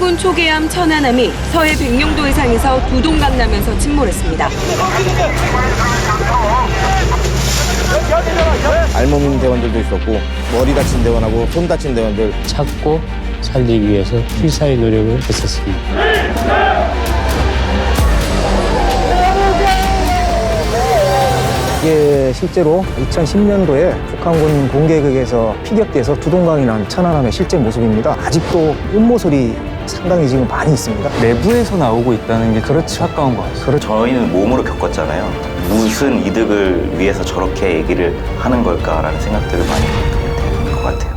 해군 초계함 천안함이 서해 백령도 해상에서 두동강나면서 침몰했습니다. 알몸인 대원들도 있었고 머리 다친 대원하고 손 다친 대원들 찾고 살리기 위해서 필사의 노력을 했었습니다. 이게 실제로 2010년도에 북한군 공개극에서 피격돼서 두동강이 난 천안함의 실제 모습입니다. 아직도 음모설이 상당히 지금 많이 있습니다. 내부에서 나오고 있다는 게 그렇죠. 가까운 것 같아요. 저희는 몸으로 겪었잖아요. 무슨 이득을 위해서 저렇게 얘기를 하는 걸까라는 생각들을 많이 갖게 되는 것 같아요.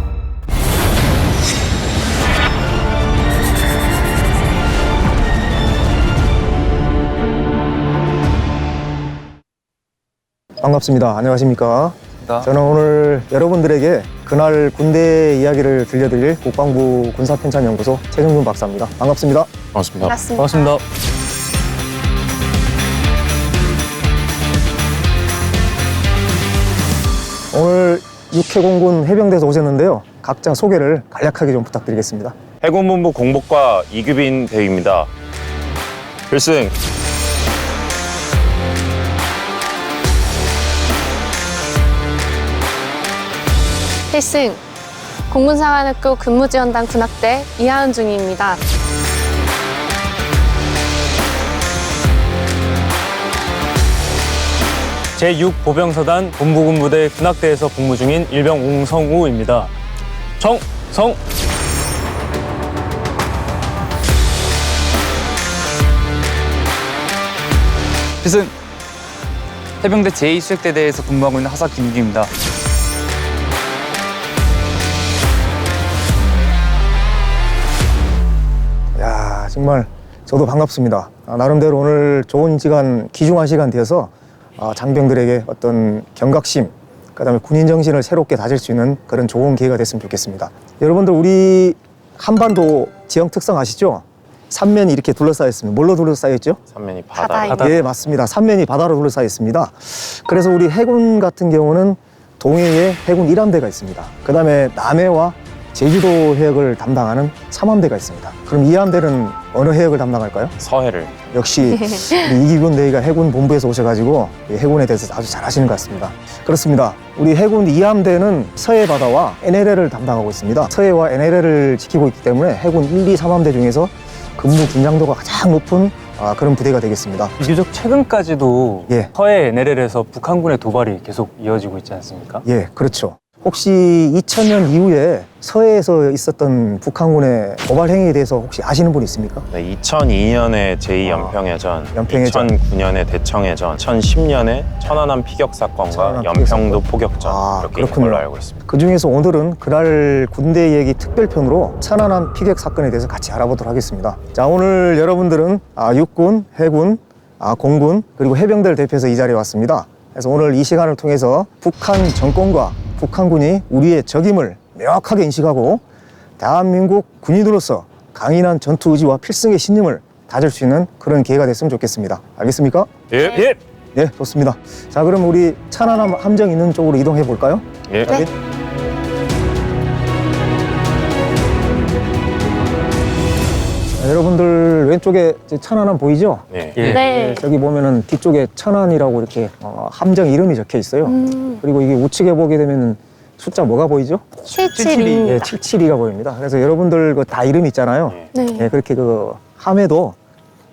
반갑습니다. 안녕하십니까. 반갑습니다. 저는 오늘 여러분들에게 그날 군대 이야기를 들려드릴 국방부 군사편찬연구소 최정준 박사입니다. 반갑습니다. 반갑습니다. 반갑습니다. 오늘 육해공군 해병대에서 오셨는데요. 각자 소개를 간략하게 좀 부탁드리겠습니다. 해군본부 공복과 이규빈 대위입니다. 필승. 필승, 공군사관학교 근무지원단 군악대 이하은 중위입니다. 제6보병사단 본부군부대 군악대에서 복무 중인 일병 옹성우입니다. 정성! 필승! 해병대 제2수색대대에서 근무하고 있는 하사 김규입니다. 야, 정말 저도 반갑습니다. 나름대로 오늘 좋은 시간, 귀중한 시간 되어서 장병들에게 어떤 경각심, 그다음에 군인 정신을 새롭게 다질 수 있는 그런 좋은 기회가 됐으면 좋겠습니다. 여러분들 우리 한반도 지형 특성 아시죠? 삼면이 이렇게 둘러싸여 있습니다. 뭘로 둘러싸여 있죠? 삼면이 바다입니다. 바다. 예, 맞습니다. 삼면이 바다로 둘러싸여 있습니다. 그래서 우리 해군 같은 경우는 동해에 해군 1함대가 있습니다. 그다음에 남해와 제주도 해역을 담당하는 3함대가 있습니다. 그럼 2함대는 어느 해역을 담당할까요? 서해를. 역시 우리 이기군 대위가 해군 본부에서 오셔가지고 이 해군에 대해서 아주 잘 아시는 것 같습니다. 그렇습니다. 우리 해군 2함대는 서해 바다와 NLL을 담당하고 있습니다. 서해와 NLL을 지키고 있기 때문에 해군 1, 2, 3함대 중에서 근무 긴장도가 가장 높은 그런 부대가 되겠습니다. 비교적 최근까지도 예. 서해 NLL에서 북한군의 도발이 계속 이어지고 있지 않습니까? 예, 그렇죠. 혹시 2000년 이후에 서해에서 있었던 북한군의 도발 행위에 대해서 혹시 아시는 분 있습니까? 네, 2002년에 제2연평해전, 연평해전. 2009년에 대청해전, 2010년에 천안함 피격 사건과 천안함 연평도 피격 포격전 이렇게 있는 그렇군요. 걸로 알고 있습니다. 그 중에서 오늘은 그날 군대 얘기 특별편으로 천안함 피격 사건에 대해서 같이 알아보도록 하겠습니다. 자, 오늘 여러분들은 육군, 해군, 공군 그리고 해병대를 대표해서 이 자리에 왔습니다. 그래서 오늘 이 시간을 통해서 북한 정권과 북한군이 우리의 적임을 명확하게 인식하고 대한민국 군인으로서 강인한 전투 의지와 필승의 신념을 다질 수 있는 그런 기회가 됐으면 좋겠습니다. 알겠습니까? 예. 네, 좋습니다. 자, 그럼 우리 천안함 함정 있는 쪽으로 이동해 볼까요? 예. 네. 자, 여러분들 왼쪽에 이제 천안함 보이죠? 네. 예. 네. 여기 보면은 뒤쪽에 천안이라고 이렇게 함정 이름이 적혀 있어요. 그리고 이게 우측에 보게 되면 숫자 뭐가 보이죠? 772입니다. 예, 772가 보입니다. 그래서 여러분들 그 다 이름 있잖아요. 네. 예, 그렇게 그 함에도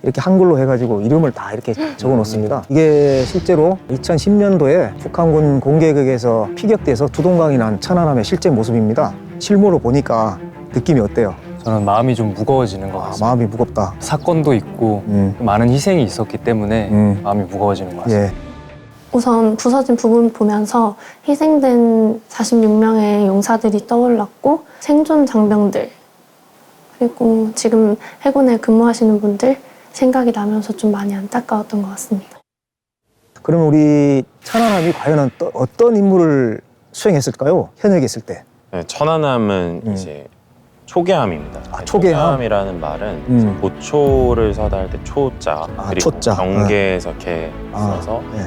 이렇게 한글로 해가지고 이름을 다 이렇게 적어 놓습니다. 이게 실제로 2010년도에 북한군 공개극에서 피격돼서 두동강이 난 천안함의 실제 모습입니다. 실물로 보니까 느낌이 어때요? 저는 마음이 좀 무거워지는 것 같습니다. 마음이 무겁다. 사건도 있고 많은 희생이 있었기 때문에 마음이 무거워지는 것 같습니다. 예. 우선 부서진 부분 보면서 희생된 46명의 용사들이 떠올랐고 생존 장병들 그리고 지금 해군에 근무하시는 분들 생각이 나면서 좀 많이 안타까웠던 것 같습니다. 그럼 우리 천안함이 과연 어떤 임무를 수행했을까요? 현역에 있을 때. 네, 천안함은 이제 초계함입니다. 네, 초계함? 초계함이라는 말은 이제 보초를 서다 할 때 초자 그리고 초자. 경계에서 이렇게 써서 예.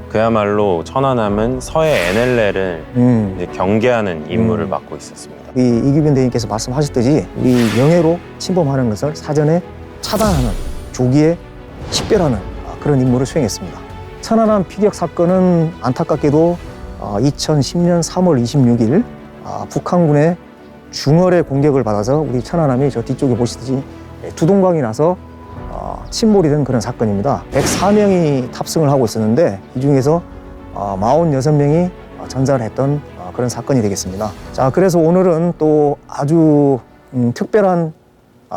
그야말로 천안함은 서해 NLL을 이제 경계하는 임무를 맡고 있었습니다. 우리 이규빈 대행께서 말씀하셨듯이 우리 명예로 침범하는 것을 사전에 차단하는, 조기에 식별하는 그런 임무를 수행했습니다. 천안함 피격 사건은 안타깝게도 2010년 3월 26일 북한군의 중얼의 공격을 받아서 우리 천안함이 저 뒤쪽에 보시듯이 두동강이 나서 침몰이 된 그런 사건입니다. 104명이 탑승을 하고 있었는데 이 중에서 46명이 전사를 했던 그런 사건이 되겠습니다. 자, 그래서 오늘은 또 아주 특별한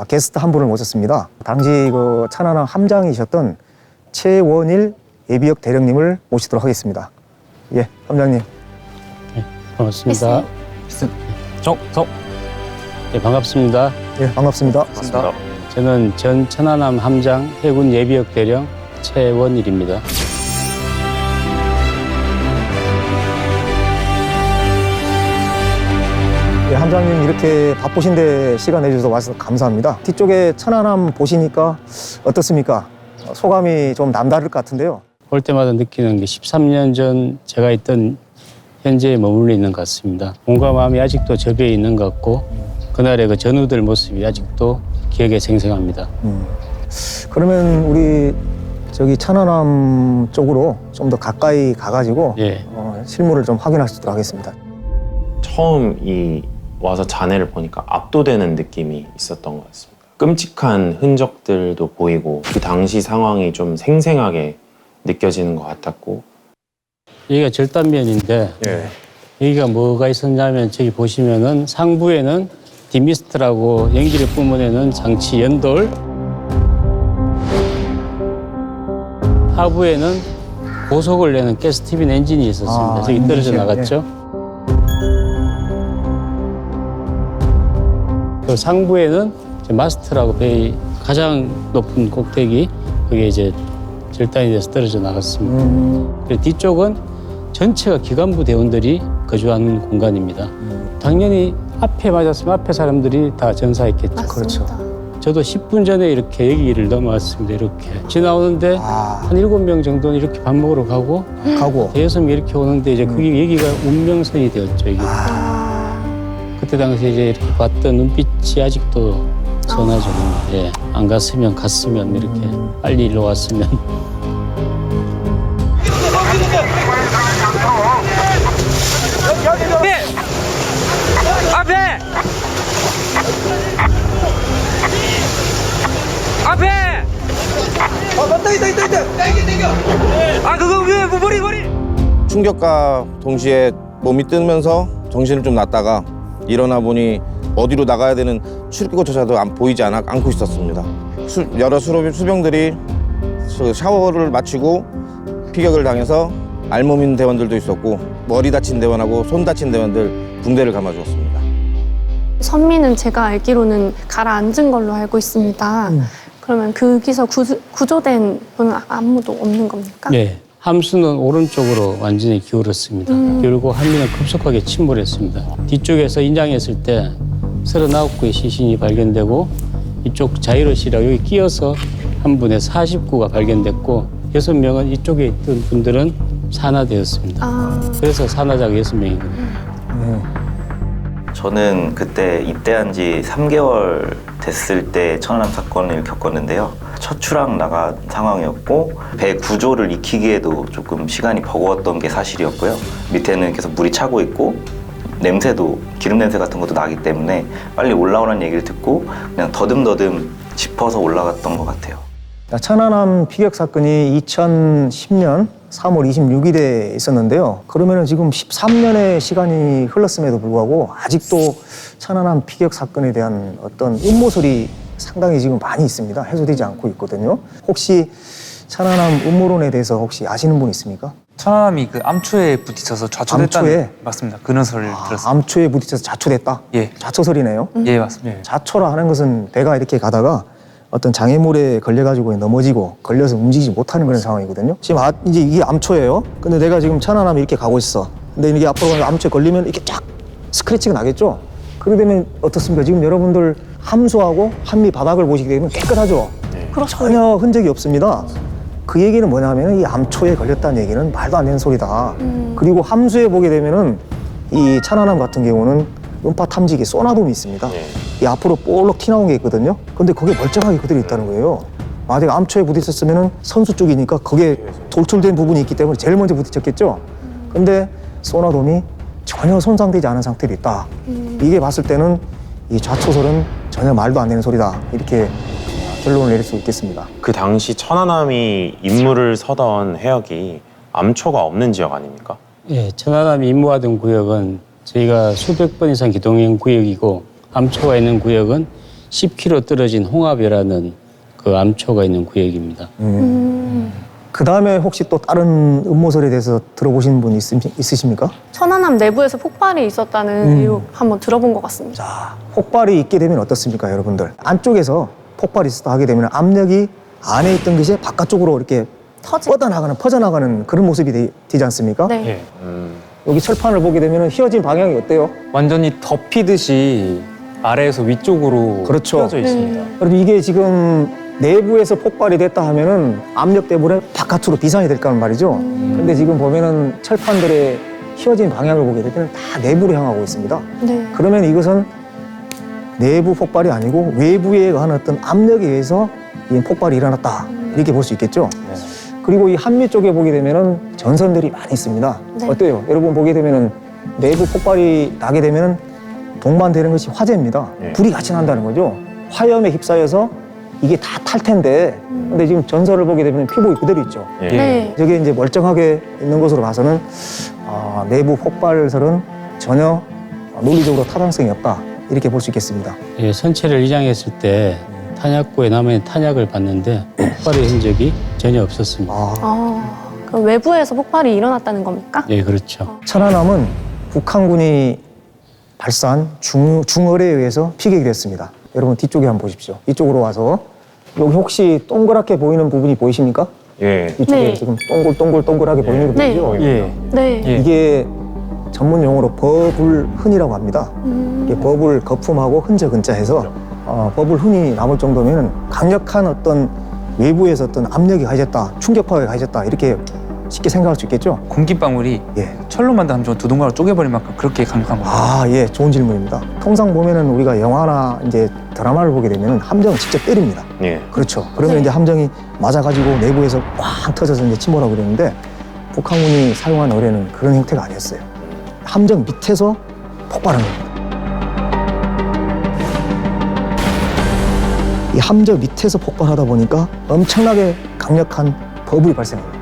게스트 한 분을 모셨습니다. 당시 그 천안함 함장이셨던 최원일 예비역 대령님을 모시도록 하겠습니다. 예, 함장님. 네, 반갑습니다. 네, 반갑습니다. 예, 반갑습니다. 저는 전 천안함 함장 해군 예비역 대령 최원일입니다. 예, 함장님 이렇게 바쁘신데 시간 내주셔서 와주셔서 감사합니다. 뒤쪽에 천안함 보시니까 어떻습니까? 소감이 좀 남다를 것 같은데요. 볼 때마다 느끼는 게 13년 전 제가 있던 현재에 머물러 있는 것 같습니다. 몸과 마음이 아직도 접해 있는 것 같고 그날의 그 전우들 모습이 아직도 기억에 생생합니다. 그러면 우리 저기 천안함 쪽으로 좀 더 가까이 가가지고 예. 실물을 좀 확인할 수 있도록 하겠습니다. 처음 와서 잔해를 보니까 압도되는 느낌이 있었던 것 같습니다. 끔찍한 흔적들도 보이고 그 당시 상황이 좀 생생하게 느껴지는 것 같았고. 여기가 절단면인데 여기가 뭐가 있었냐면 저기 보시면은 상부에는 디미스트라고 연기를 뿜어내는 장치 연돌, 하부에는 고속을 내는 가스튜빈 엔진이 있었습니다. 저기 떨어져 나갔죠. 그 상부에는 이제 마스트라고 배의 가장 높은 꼭대기, 그게 이제 절단이 돼서 떨어져 나갔습니다. 그리고 뒤쪽은 전체가 기관부 대원들이 거주하는 공간입니다. 당연히 앞에 맞았으면 앞에 사람들이 다 전사했겠죠. 그렇죠. 저도 10분 전에 이렇게 여기를 넘어왔습니다. 이렇게 지나오는데 한 7명 정도는 이렇게 밥 먹으러 가고 6명 이렇게 오는데 이제 그게 여기가 운명선이 되었죠. 이게. 그때 당시에 이제 이렇게 봤던 눈빛이 아직도 선하죠. 예, 안 갔으면 갔으면 이렇게 빨리 일로 왔으면. 앞에! 맞다, 있다. 그거 왜, 머리! 충격과 동시에 몸이 뜨면서 정신을 좀 놨다가 일어나 보니 어디로 나가야 되는 출입구조차도 보이지 않고 있었습니다. 여러 수병들이 샤워를 마치고 피격을 당해서 알몸인 대원들도 있었고 머리 다친 대원하고 손 다친 대원들 붕대를 감아주었습니다. 선미는 제가 알기로는 가라앉은 걸로 알고 있습니다. 그러면 거기서 구조된 분은 아무도 없는 겁니까? 네. 함수는 오른쪽으로 완전히 기울었습니다. 기울고 함미는 급속하게 침몰했습니다. 뒤쪽에서 인장했을 때 39구의 시신이 발견되고 이쪽 자이로시라고 여기 끼어서 한 분의 49가 발견됐고 6명은 이쪽에 있던 분들은 산화되었습니다. 그래서 산화자가 6명이거든요. 저는 그때 입대한 지 3개월 됐을 때 천안함 사건을 겪었는데요. 첫 출항 나간 상황이었고 배 구조를 익히기에도 조금 시간이 버거웠던 게 사실이었고요. 밑에는 계속 물이 차고 있고 냄새도 기름 냄새 같은 것도 나기 때문에 빨리 올라오라는 얘기를 듣고 그냥 더듬더듬 짚어서 올라갔던 것 같아요. 천안함 피격 사건이 2010년 3월 26일에 있었는데요. 그러면은 지금 13년의 시간이 흘렀음에도 불구하고 아직도 천안함 피격 사건에 대한 어떤 음모설이 상당히 지금 많이 있습니다. 해소되지 않고 있거든요. 혹시 천안함 음모론에 대해서 혹시 아시는 분 있습니까? 천안함이 그 암초에 부딪혀서 좌초됐다는. 암초에? 맞습니다. 그런 소리를 들었습니다. 암초에 부딪혀서 자초됐다? 예. 자초설이네요. 예, 맞습니다. 자초라 하는 것은 배가 이렇게 가다가 어떤 장애물에 걸려가지고 넘어지고 걸려서 움직이지 못하는 그런 상황이거든요. 지금 이제 이게 암초예요. 근데 내가 지금 천안함이 이렇게 가고 있어. 근데 이게 앞으로 가면 암초에 걸리면 이렇게 쫙 스크래치가 나겠죠. 그러게 되면 어떻습니까? 지금 여러분들 함수하고 함미 바닥을 보시게 되면 깨끗하죠. 전혀 흔적이 없습니다. 그 얘기는 뭐냐면 이 암초에 걸렸다는 얘기는 말도 안 되는 소리다. 그리고 함수에 보게 되면은 이 천안함 같은 경우는 음파 탐지기 소나돔이 있습니다. 예. 이 앞으로 볼록 튀나온 게 있거든요. 근데 거기에 멀쩡하게 그대로 있다는 거예요. 만약에 암초에 부딪혔으면 선수 쪽이니까 거기에 돌출된 부분이 있기 때문에 제일 먼저 부딪혔겠죠. 근데 소나돔이 전혀 손상되지 않은 상태로 있다. 이게 봤을 때는 이 좌초설은 전혀 말도 안 되는 소리다. 이렇게 결론을 내릴 수 있겠습니다. 그 당시 천안함이 임무를 서던 해역이 암초가 없는 지역 아닙니까? 예, 천안함이 임무하던 구역은 저희가 수백 번 이상 기동형 구역이고 암초가 있는 구역은 10km 떨어진 홍합이라는 그 암초가 있는 구역입니다. 그 다음에 혹시 또 다른 음모설에 대해서 들어보신 분 있으십니까? 천안함 내부에서 폭발이 있었다는 의혹 한번 들어본 것 같습니다. 자, 폭발이 있게 되면 어떻습니까, 여러분들? 안쪽에서 폭발이 있었다 하게 되면 압력이 안에 있던 것이 바깥쪽으로 이렇게 뻗어나가는, 퍼져나가는 그런 모습이 되지 않습니까? 네. 예. 여기 철판을 보게 되면 휘어진 방향이 어때요? 완전히 덮이듯이 아래에서 위쪽으로 그렇죠. 휘어져 있습니다. 그래도 이게 지금 내부에서 폭발이 됐다 하면은 압력 때문에 바깥으로 비상이 될 거란 말이죠. 근데 지금 보면은 철판들의 휘어진 방향을 보게 되면 다 내부로 향하고 있습니다. 네. 그러면 이것은 내부 폭발이 아니고 외부에 의한 어떤 압력에 의해서 이 폭발이 일어났다. 이렇게 볼 수 있겠죠. 그리고 이 한미 쪽에 보게 되면은 전선들이 많이 있습니다. 네. 어때요? 여러분 보게 되면은 내부 폭발이 나게 되면은 동반되는 것이 화재입니다. 네. 불이 같이 난다는 거죠. 화염에 휩싸여서 이게 다 탈 텐데, 근데 지금 전선을 보게 되면 피복이 그대로 있죠. 예. 네. 저게 이제 멀쩡하게 있는 것으로 봐서는 내부 폭발설은 전혀 논리적으로 타당성이 없다. 이렇게 볼 수 있겠습니다. 예, 선체를 이장했을 때 탄약고에 남은 탄약을 봤는데 폭발의 흔적이 전혀 없었습니다. 그럼 외부에서 폭발이 일어났다는 겁니까? 예, 그렇죠. 천안함은 북한군이 발사한 중어뢰에 의해서 피격이 됐습니다. 여러분 뒤쪽에 한번 보십시오. 이쪽으로 와서 여기 혹시 동그랗게 보이는 부분이 보이십니까? 예. 이쪽에 네. 지금 동글동글동글하게 보이는 거 네. 보이죠? 예. 네. 예. 이게 전문 용어로 버블흔이라고 합니다. 이게 버블 거품하고 흔적 흔자 해서 버블흔이 남을 정도면 강력한 어떤 외부에서 어떤 압력이 가해졌다, 충격파가 가해졌다 이렇게 쉽게 생각할 수 있겠죠? 공기방울이 예. 철로 만든 함정을 두 동강으로 쪼개버릴 만큼 그렇게 강력한 겁니다. 아, 예, 좋은 질문입니다. 통상 보면은 우리가 영화나 이제 드라마를 보게 되면 함정을 직접 때립니다. 예. 그렇죠. 그러면 네. 이제 함정이 맞아가지고 내부에서 꽝 터져서 이제 침몰하고 그랬는데 북한군이 사용한 어뢰는 그런 형태가 아니었어요. 함정 밑에서 폭발한 겁니다. 이 함정 밑에서 폭발하다 보니까 엄청나게 강력한 버블이 발생합니다.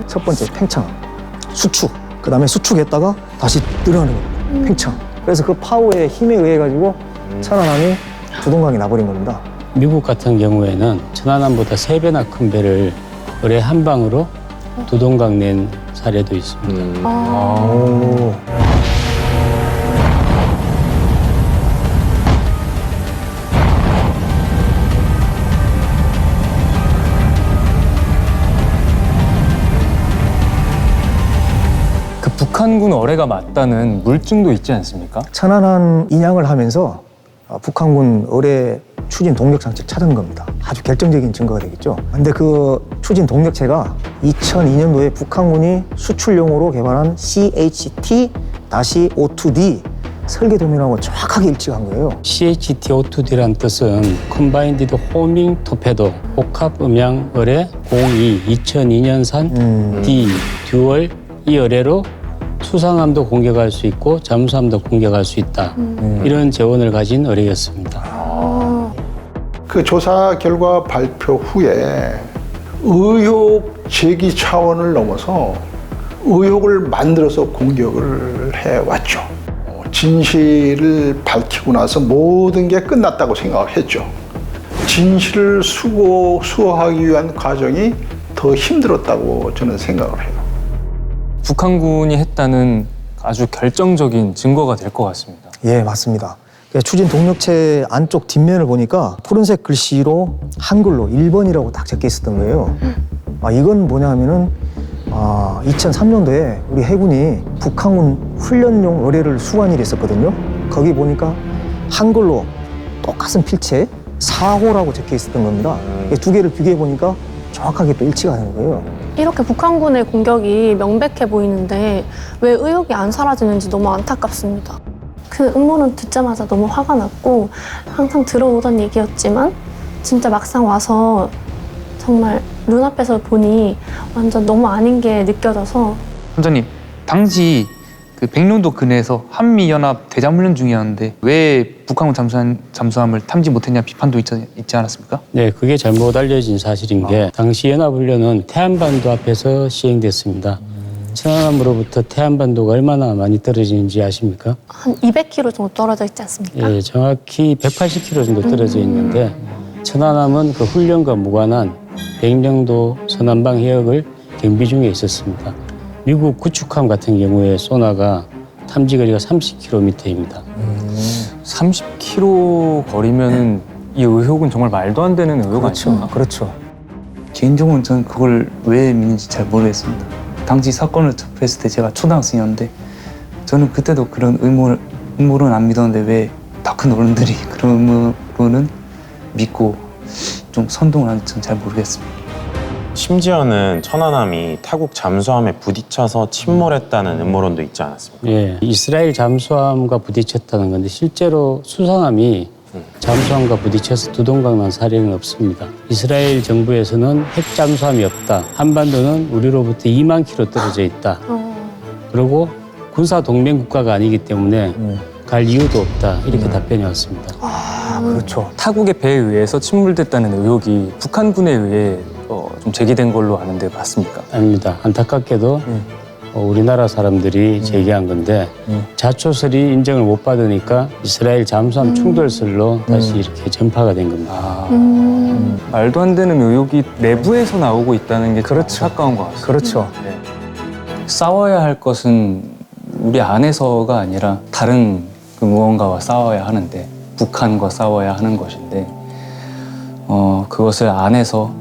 첫 번째 팽창, 수축, 그 다음에 수축했다가 다시 늘어나는 겁니다. 팽창. 그래서 그 파워의 힘에 의해 가지고 천안함이 두동강이 나버린 겁니다. 미국 같은 경우에는 천안함보다 3배나 큰 배를 어뢰 한 방으로 두동강 낸 사례도 있습니다. 오. 그 북한군 어뢰가 맞다는 물증도 있지 않습니까? 천안함 인양을 하면서 북한군 어뢰 추진 동력 장치를 찾은 겁니다. 아주 결정적인 증거가 되겠죠. 근데 그 추진 동력체가 2002년도에 북한군이 수출용으로 개발한 CHT-O2D 설계 도면하고 정확하게 일치한 거예요. CHT-O2D란 뜻은 컴바인디드 호밍 토페도 복합 음향 어뢰 02 2002년산 D 듀얼 이 어뢰로 수상함도 공격할 수 있고 잠수함도 공격할 수 있다. 이런 재원을 가진 어뢰였습니다. 그 조사 결과 발표 후에 의혹 제기 차원을 넘어서 의혹을 만들어서 공격을 해왔죠. 진실을 밝히고 나서 모든 게 끝났다고 생각을 했죠. 진실을 수호하기 위한 과정이 더 힘들었다고 저는 생각을 해요. 북한군이 했다는 아주 결정적인 증거가 될 것 같습니다. 예, 맞습니다. 추진 동력체 안쪽 뒷면을 보니까 푸른색 글씨로 한글로 1번이라고 딱 적혀 있었던 거예요. 이건 뭐냐 하면은 2003년도에 우리 해군이 북한군 훈련용 어뢰를 수거한 일이 있었거든요. 거기 보니까 한글로 똑같은 필체 4호라고 적혀 있었던 겁니다. 두 개를 비교해 보니까 정확하게 또 일치가 되는 거예요. 이렇게 북한군의 공격이 명백해 보이는데 왜 의혹이 안 사라지는지 너무 안타깝습니다. 그 음모론 듣자마자 너무 화가 났고 항상 들어오던 얘기였지만 진짜 막상 와서 정말 눈앞에서 보니 완전 너무 아닌 게 느껴져서. 선장님, 당시 그 백령도 근해에서 한미연합 대장훈련 중이었는데 왜 북한군 잠수함을 탐지 못했냐 비판도 있지 않았습니까? 네, 그게 잘못 알려진 사실인 게 당시 연합훈련은 태안반도 앞에서 시행됐습니다. 천안함으로부터 태안반도가 얼마나 많이 떨어지는지 아십니까? 한 200km 정도 떨어져 있지 않습니까? 예, 정확히 180km 정도 떨어져 있는데 천안함은 그 훈련과 무관한 백령도 서남방 해역을 경비 중에 있었습니다. 미국 구축함 같은 경우에 소나가 탐지 거리가 30km입니다. 30km 거리면은 이 의혹은 정말 말도 안 되는 의혹 아닙니까? 그렇죠. 개인적으로는 저는 그걸 왜 믿는지 잘 모르겠습니다. 당시 사건을 접했을 때 제가 초등학생이었는데 저는 그때도 그런 음모론 안 믿었는데 왜 더 큰 어른들이 그런 음모론은 믿고 좀 선동을 하는지 저는 잘 모르겠습니다. 심지어는 천안함이 타국 잠수함에 부딪혀서 침몰했다는 음모론도 있지 않았습니까? 예, 이스라엘 잠수함과 부딪혔다는 건데 실제로 수상함이 잠수함과 부딪혀서 두동강 난 사례는 없습니다. 이스라엘 정부에서는 핵 잠수함이 없다. 한반도는 우리로부터 2만 킬로 떨어져 있다. 그리고 군사 동맹 국가가 아니기 때문에 갈 이유도 없다. 이렇게 답변이 왔습니다. 그렇죠. 타국의 배에 의해서 침몰됐다는 의혹이 북한군에 의해 좀 제기된 걸로 아는데 맞습니까? 아닙니다. 안타깝게도 우리나라 사람들이 제기한 건데 자초설이 인정을 못 받으니까 이스라엘 잠수함 충돌설로 다시 이렇게 전파가 된 겁니다. 말도 안 되는 의혹이 내부에서 나오고 있다는 게 그렇죠. 안타까운 것 같습니다. 그렇죠. 네. 싸워야 할 것은 우리 안에서가 아니라 다른 그 무언가와 싸워야 하는데 북한과 싸워야 하는 것인데 그것을 안에서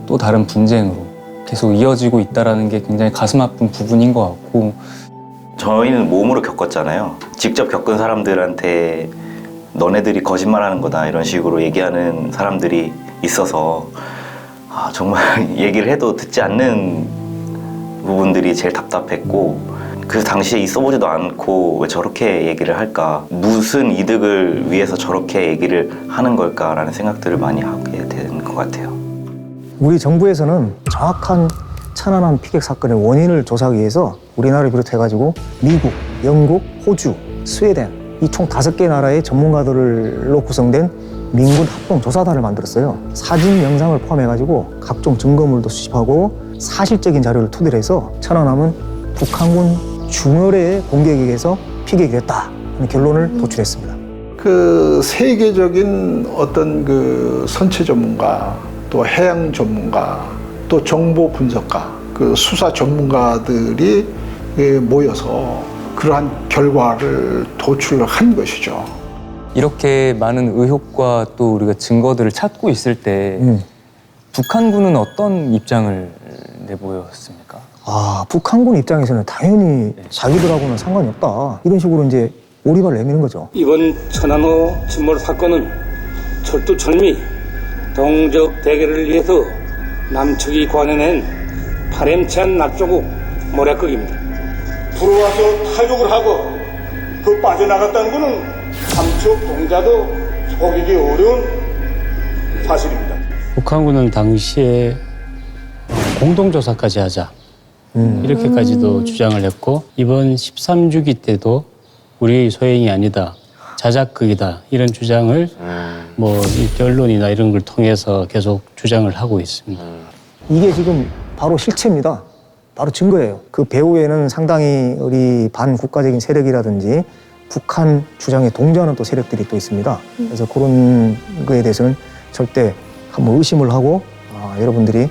또 다른 분쟁으로 계속 이어지고 있다는 게 굉장히 가슴 아픈 부분인 것 같고 저희는 몸으로 겪었잖아요. 직접 겪은 사람들한테 너네들이 거짓말하는 거다 이런 식으로 얘기하는 사람들이 있어서 정말 얘기를 해도 듣지 않는 부분들이 제일 답답했고 그 당시에 있어보지도 않고 왜 저렇게 얘기를 할까? 무슨 이득을 위해서 저렇게 얘기를 하는 걸까라는 생각들을 많이 하게 되는 것 같아요. 우리 정부에서는 정확한 천안함 피격 사건의 원인을 조사하기 위해서 우리나라를 비롯해가지고 미국, 영국, 호주, 스웨덴 이 총 5개 나라의 전문가들로 구성된 민군 합동조사단을 만들었어요. 사진, 영상을 포함해가지고 각종 증거물도 수집하고 사실적인 자료를 토대로 해서 천안함은 북한군 중어뢰의 공격에 의해서 피격이 됐다 하는 결론을 도출했습니다. 그 세계적인 어떤 그 선체 전문가, 또 해양 전문가, 또 정보 분석가, 그 수사 전문가들이 모여서 그러한 결과를 도출한 것이죠. 이렇게 많은 의혹과 또 우리가 증거들을 찾고 있을 때 북한군은 어떤 입장을 내보였습니까? 북한군 입장에서는 당연히 자기들하고는 상관이 없다. 이런 식으로 이제 오리발을 내미는 거죠. 이번 천안호 침몰 사건은 철두철미 동적 대결을 위해서 남측이 관여낸 파렴치한 낙조국 모략극입니다. 들어와서 타격을 하고 그 빠져나갔다는 것은 삼척 동자도 속이기 어려운 사실입니다. 북한군은 당시에 공동조사까지 하자 이렇게까지도 주장을 했고 이번 13주기 때도 우리의 소행이 아니다. 자작극이다. 이런 주장을 뭐 언론이나 이런 걸 통해서 계속 주장을 하고 있습니다. 이게 지금 바로 실체입니다. 바로 증거예요. 그 배후에는 상당히 우리 반국가적인 세력이라든지 북한 주장에 동조하는 또 세력들이 또 있습니다. 그래서 그런 거에 대해서는 절대 한번 의심을 하고 여러분들이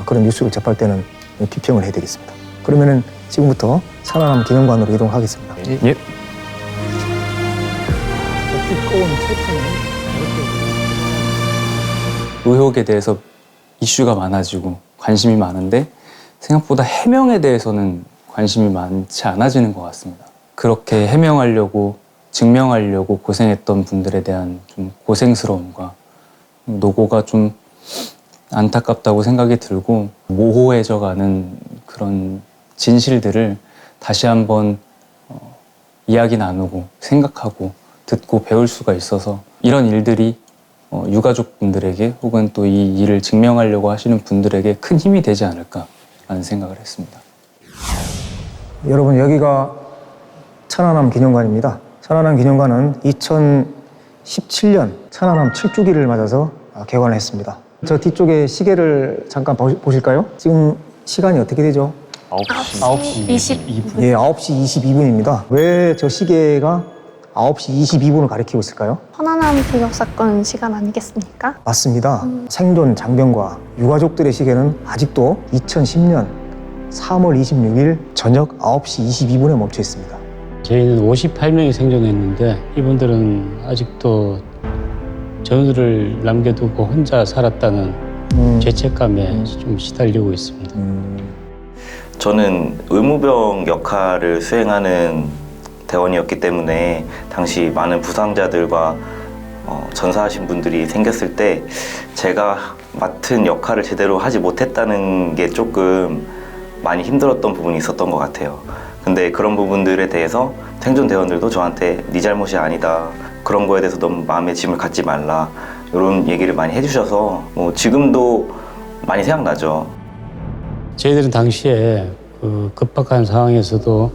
그런 뉴스를 접할 때는 비평을 해야 되겠습니다. 그러면은 지금부터 천안함 기념관으로 이동하겠습니다. 예. 의혹에 대해서 이슈가 많아지고 관심이 많은데 생각보다 해명에 대해서는 관심이 많지 않아지는 것 같습니다. 그렇게 해명하려고 증명하려고 고생했던 분들에 대한 좀 고생스러움과 노고가 좀 안타깝다고 생각이 들고 모호해져가는 그런 진실들을 다시 한번 이야기 나누고 생각하고 듣고 배울 수가 있어서 이런 일들이 유가족분들에게 혹은 또 이 일을 증명하려고 하시는 분들에게 큰 힘이 되지 않을까라는 생각을 했습니다. 여러분, 여기가 천안함 기념관입니다. 천안함 기념관은 2017년 천안함 7주기를 맞아서 개관을 했습니다. 저 뒤쪽에 시계를 잠깐 보실까요? 지금 시간이 어떻게 되죠? 9시 22분. 예, 9시 22분입니다. 왜 저 시계가 9시 22분을 가리키고 있을까요? 천안함 피격 사건 시간 아니겠습니까? 맞습니다. 생존 장병과 유가족들의 시계는 아직도 2010년 3월 26일 저녁 9시 22분에 멈춰 있습니다. 저희는 58명이 생존했는데 이분들은 아직도 전우들을 남겨두고 혼자 살았다는 죄책감에 좀 시달리고 있습니다. 저는 의무병 역할을 수행하는 대원이었기 때문에 당시 많은 부상자들과 전사하신 분들이 생겼을 때 제가 맡은 역할을 제대로 하지 못했다는 게 조금 많이 힘들었던 부분이 있었던 것 같아요. 근데 그런 부분들에 대해서 생존 대원들도 저한테 네 잘못이 아니다, 그런 거에 대해서 너무 마음의 짐을 갖지 말라, 이런 얘기를 많이 해주셔서 지금도 많이 생각나죠. 저희들은 당시에 그 급박한 상황에서도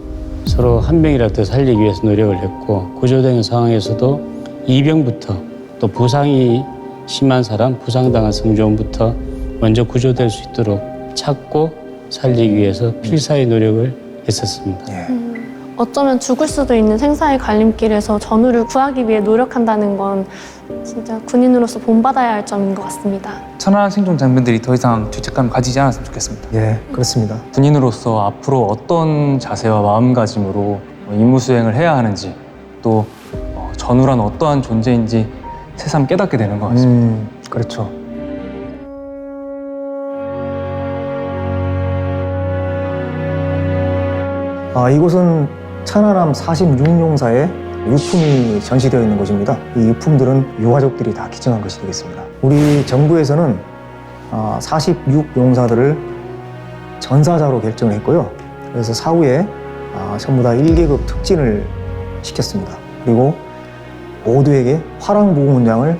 서로 한 명이라도 더 살리기 위해서 노력을 했고, 구조되는 상황에서도 이병부터 또 부상이 심한 사람, 부상당한 승조원부터 먼저 구조될 수 있도록 찾고 살리기 위해서 필사의 노력을 했었습니다. 어쩌면 죽을 수도 있는 생사의 갈림길에서 전우를 구하기 위해 노력한다는 건 진짜 군인으로서 본받아야 할 점인 것 같습니다. 천안함 생존 장병들이 더 이상 죄책감을 가지지 않았으면 좋겠습니다. 예, 그렇습니다. 군인으로서 앞으로 어떤 자세와 마음가짐으로 임무 수행을 해야 하는지, 또 전우란 어떠한 존재인지 새삼 깨닫게 되는 것 같습니다. 그렇죠. 이곳은 천안함 46용사의 유품이 전시되어 있는 곳입니다. 이 유품들은 유가족들이 다 기증한 것이 되겠습니다. 우리 정부에서는 46용사들을 전사자로 결정을 했고요. 그래서 사후에 전부 다 1계급 특진을 시켰습니다. 그리고 모두에게 화랑보호문장을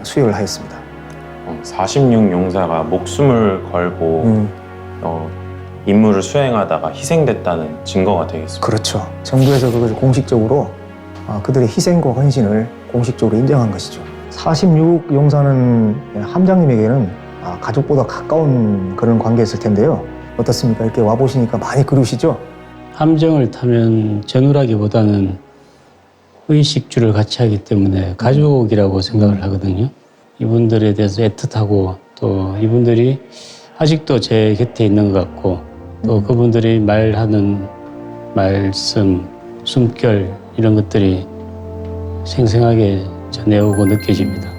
수여를 하였습니다. 46용사가 목숨을 걸고 임무를 수행하다가 희생됐다는 증거가 되겠습니다. 그렇죠. 정부에서 그것을 공식적으로 그들의 희생과 헌신을 공식적으로 인정한 것이죠. 46용사는 함장님에게는 가족보다 가까운 그런 관계였을 텐데요. 어떻습니까? 이렇게 와보시니까 많이 그리우시죠? 함정을 타면 전우라기보다는 의식주를 같이 하기 때문에 가족이라고 생각을 하거든요. 이분들에 대해서 애틋하고, 또 이분들이 아직도 제 곁에 있는 것 같고, 또 그분들이 말하는 말씀, 숨결, 이런 것들이 생생하게 전해오고 느껴집니다.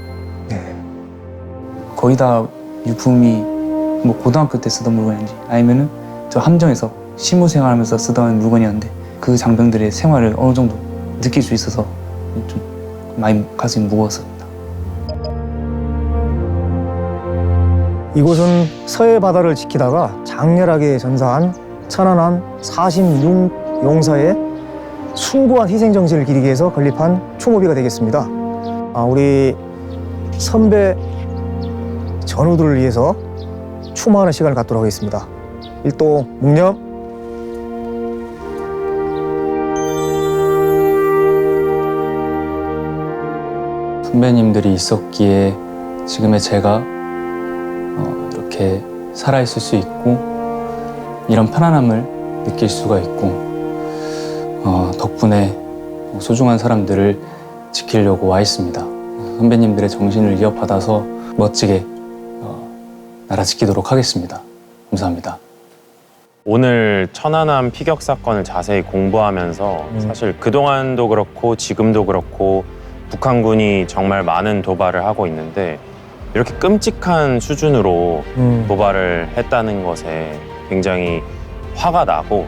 거의 다 유품이 뭐 고등학교 때 쓰던 물건인지 아니면은 저 함정에서 실무 생활하면서 쓰던 물건이었는데, 그 장병들의 생활을 어느 정도 느낄 수 있어서 좀 많이 가슴이 무거웠습니다. 이곳은 서해 바다를 지키다가 장렬하게 전사한 천안함 46용사의 숭고한 희생정신을 기리기 위해서 건립한 추모비가 되겠습니다. 우리 선배 전우들을 위해서 추모하는 시간을 갖도록 하겠습니다. 일도 묵념. 선배님들이 있었기에 지금의 제가 이렇게 살아있을 수 있고, 이런 편안함을 느낄 수가 있고, 덕분에 소중한 사람들을 지키려고 와 있습니다. 선배님들의 정신을 이어받아서 멋지게 나라 지키도록 하겠습니다. 감사합니다. 오늘 천안함 피격 사건을 자세히 공부하면서 사실 그동안도 그렇고 지금도 그렇고 북한군이 정말 많은 도발을 하고 있는데, 이렇게 끔찍한 수준으로 도발을 했다는 것에 굉장히 화가 나고,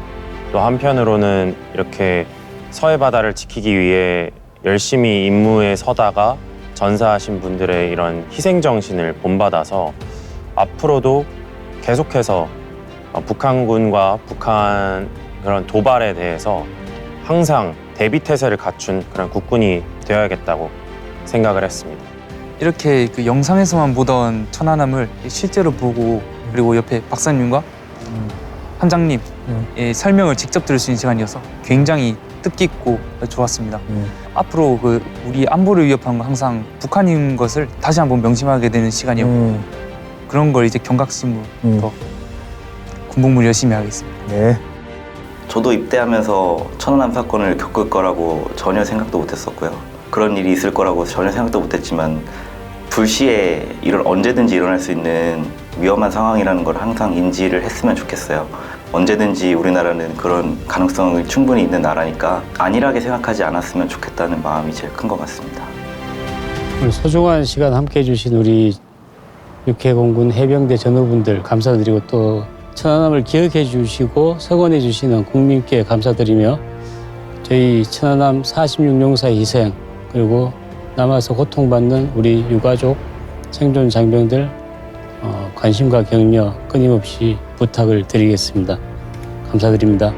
또 한편으로는 이렇게 서해 바다를 지키기 위해 열심히 임무에 서다가 전사하신 분들의 이런 희생 정신을 본받아서 앞으로도 계속해서 북한군과 북한 그런 도발에 대해서 항상 대비태세를 갖춘 그런 국군이 되어야겠다고 생각을 했습니다. 이렇게 그 영상에서만 보던 천안함을 실제로 보고 그리고 옆에 박사님과 함장님의 설명을 직접 들을 수 있는 시간이어서 굉장히 뜻깊고 좋았습니다. 앞으로 그 우리 안보를 위협한 건 항상 북한인 것을 다시 한번 명심하게 되는 시간이었고 그런 걸 이제 경각심으로 더 군복무를 열심히 하겠습니다. 네. 저도 입대하면서 천안함 사건을 겪을 거라고 전혀 생각도 못했었고요. 그런 일이 있을 거라고 전혀 생각도 못했지만 불시에 언제든지 일어날 수 있는 위험한 상황이라는 걸 항상 인지를 했으면 좋겠어요. 언제든지 우리나라는 그런 가능성이 충분히 있는 나라니까 안일하게 생각하지 않았으면 좋겠다는 마음이 제일 큰 것 같습니다. 오늘 소중한 시간 함께해 주신 우리 육해공군 해병대 전우분들 감사드리고 또 천안함을 기억해 주시고 석원해 주시는 국민께 감사드리며 저희 천안함 46용사의 희생 그리고 남아서 고통받는 우리 유가족 생존 장병들 관심과 격려 끊임없이 부탁을 드리겠습니다. 감사드립니다.